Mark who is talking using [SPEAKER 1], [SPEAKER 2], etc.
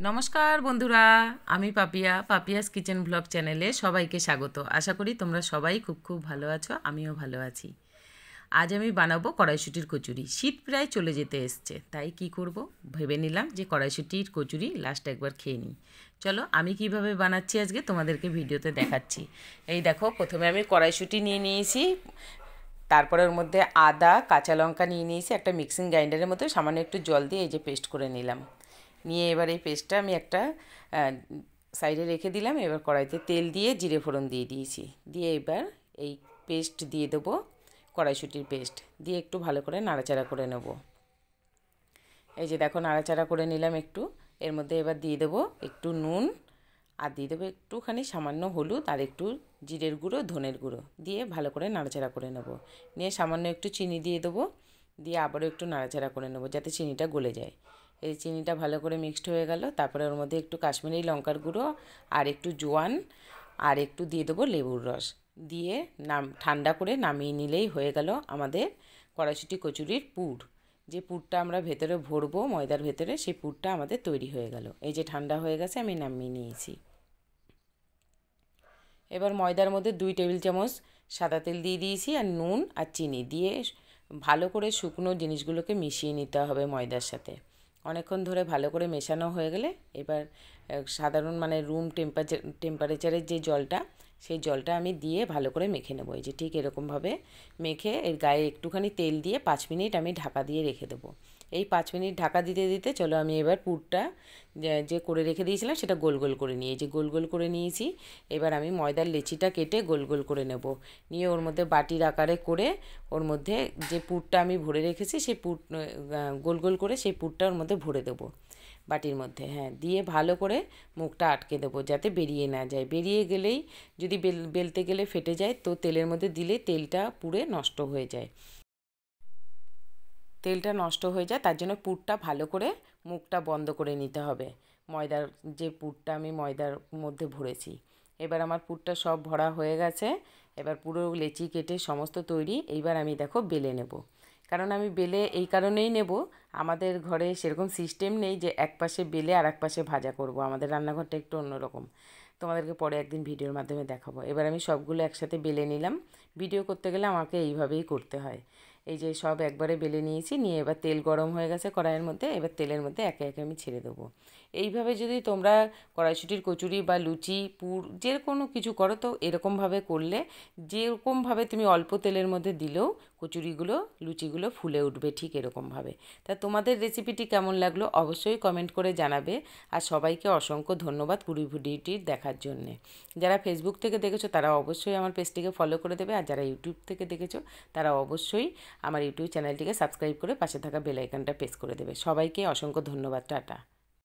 [SPEAKER 1] नमस्कार बंधुरा आमी पापिया पापियास किचेन ब्लग चैनेले सबाइके स्वागत। आशा करी तोमरा सबाई खूब खूब भालो आछो, आमिओ भालो आछि। आज आमी बानाबो कड़ाईशुटिर कचुरी। शीत प्राय चले जेते एसेछे, ताई कि करब भेबे निलाम जे कड़ाईशुटिर कचुरी लास्ट एकबार खेये निई। चलो आमी किभाबे बानाच्छि आजके तोमादेरके भिडियोते देखाच्छि। एई देखो प्रथमे आमी कड़ाईशुटी निये नियेछि, तारपरे ओर मध्य आदा काँचा लंका निये नियेछि, एकटा मिक्सिंग ग्राइंडारेर मধ্যে सामान्य एकटु जल दिये एई जे पेस्ट करे निलाम। নিয়ে এবার এই পেস্টটা আমি একটা সাইডে রেখে দিলাম। এবার কড়াইতে তেল দিয়ে জিরে ফোড়ন দিয়ে দিয়েছি, দিয়ে এবার এই পেস্ট দিয়ে দেবো, কড়াইশুঁটির পেস্ট দিয়ে একটু ভালো করে নাড়াচাড়া করে নেব। এই যে দেখো নাড়াচাড়া করে নিলাম একটু। এর মধ্যে এবার দিয়ে দেবো একটু নুন আর দিয়ে দেবো একটুখানি সামান্য হলুদ আর একটু জিরের গুঁড়ো ধনের গুঁড়ো দিয়ে ভালো করে নাড়াচাড়া করে নেব। নিয়ে সামান্য একটু চিনি দিয়ে দেবো, দিয়ে আবারও একটু নাড়াচাড়া করে নেব যাতে চিনিটা গলে যায়। এই চিনিটা ভালো করে মিক্সড হয়ে গেল। তারপরে ওর মধ্যে একটু কাশ্মীরি লঙ্কার গুঁড়ো আর একটু জোয়ান আর একটু দিয়ে দেবো লেবুর রস দিয়ে ঠান্ডা করে নামিয়ে নিলেই হয়ে গেল আমাদের কড়াইশুঁটি কচুরির পুর। যে পুরটা আমরা ভেতরে ভরবো ময়দার ভেতরে, সেই পুরটা আমাদের তৈরি হয়ে গেল। এই যে ঠান্ডা হয়ে গেছে, আমি নামিয়ে নিয়েছি। এবার ময়দার মধ্যে 2 টেবিল চামচ সাদা তেল দিয়ে দিয়েছি আর নুন আর চিনি দিয়ে ভালো করে শুকনো জিনিসগুলোকে মিশিয়ে নিতে হবে ময়দার সাথে। অনেকক্ষণ ধরে ভালো করে মেশানো হয়ে গেলে এবার সাধারণ রুম টেম্পারেচারের যে জলটা, সেই জলটা আমি দিয়ে ভালো করে মেখে নেব। এই যে ঠিক এরকমভাবে মেখে এর গায়ে একটুখানি তেল দিয়ে 5 মিনিট আমি ঢাকা দিয়ে রেখে দেবো। এই 5 মিনিট ঢাকা দিতে দিতে চলো আমি এবার পুরটা যে করে রেখে দিয়েছিলাম সেটা গোল গোল করে নিয়ে, যে গোল গোল করে নিয়েছি। এবার আমি ময়দার লেচিটা কেটে গোল গোল করে নেব। নিয়ে ওর মধ্যে বাটির আকারে করে ওর মধ্যে যে পুরটা আমি ভরে রেখেছি সেই পুর গোল গোল করে সেই পুরটা ওর মধ্যে ভরে দেবো বাটির মধ্যে। হ্যাঁ, দিয়ে ভালো করে মুখটা আটকে দেবো যাতে বেরিয়ে না যায়। বেরিয়ে গেলেই যদি বেলতে গেলে ফেটে যায় তো তেলের মধ্যে দিলে তেলটা পুড়ে নষ্ট হয়ে যায়। তেলটা নষ্ট হয়ে যায় তার জন্য পুরটা ভালো করে মুখটা বন্ধ করে নিতে হবে। ময়দার যে পুরটা আমি ময়দার মধ্যে ভরেছি, এবার আমার পুরটা সব ভরা হয়ে গেছে। এবার পুরো লেচি কেটে সমস্ত তৈরি। এইবার আমি দেখো বেলে নেব। কারণ আমি বেলে এই কারণেই নেব, আমাদের ঘরে সেরকম সিস্টেম নেই যে এক পাশে বেলে আর এক পাশে ভাজা করব। আমাদের রান্নাঘরটা একটু অন্যরকম, তোমাদেরকে পরে একদিন ভিডিওর মাধ্যমে দেখাবো। এবার আমি সবগুলো একসাথে বেলে নিলাম। ভিডিও করতে গেলে আমাকে এইভাবেই করতে হয়। এই যে সব একবারে বেলে নিয়েছি। নিয়ে এবার তেল গরম হয়ে গেছে কড়াইয়ের মধ্যে, এবার তেলের মধ্যে একে একে আমি ছেড়ে দেবো। এইভাবে যদি তোমরা কড়াইশুঁটির কচুরি বা লুচি পুর যে কোনো কিছু করো তো এরকমভাবে করলে, যেরকমভাবে তুমি অল্প তেলের মধ্যে দিলেও কচুরিগুলো লুচিগুলো ফুলে উঠবে ঠিক এরকমভাবে। তা তোমাদের রেসিপিটি কেমন লাগলো অবশ্যই কমেন্ট করে জানাবে। আর সবাইকে অসংখ্য ধন্যবাদ পুরো ভিডিওটি দেখার জন্যে। যারা ফেসবুক থেকে দেখেছো তারা অবশ্যই আমার পেজটিকে ফলো করে দেবে, আর যারা ইউটিউব থেকে দেখেছো তারা অবশ্যই আমার ইউটিউব চ্যানেলটিকে সাবস্ক্রাইব করে পাশে থাকা বেল আইকনটা প্রেস করে দেবে। সবাইকে অসংখ্য ধন্যবাদ। টাটা।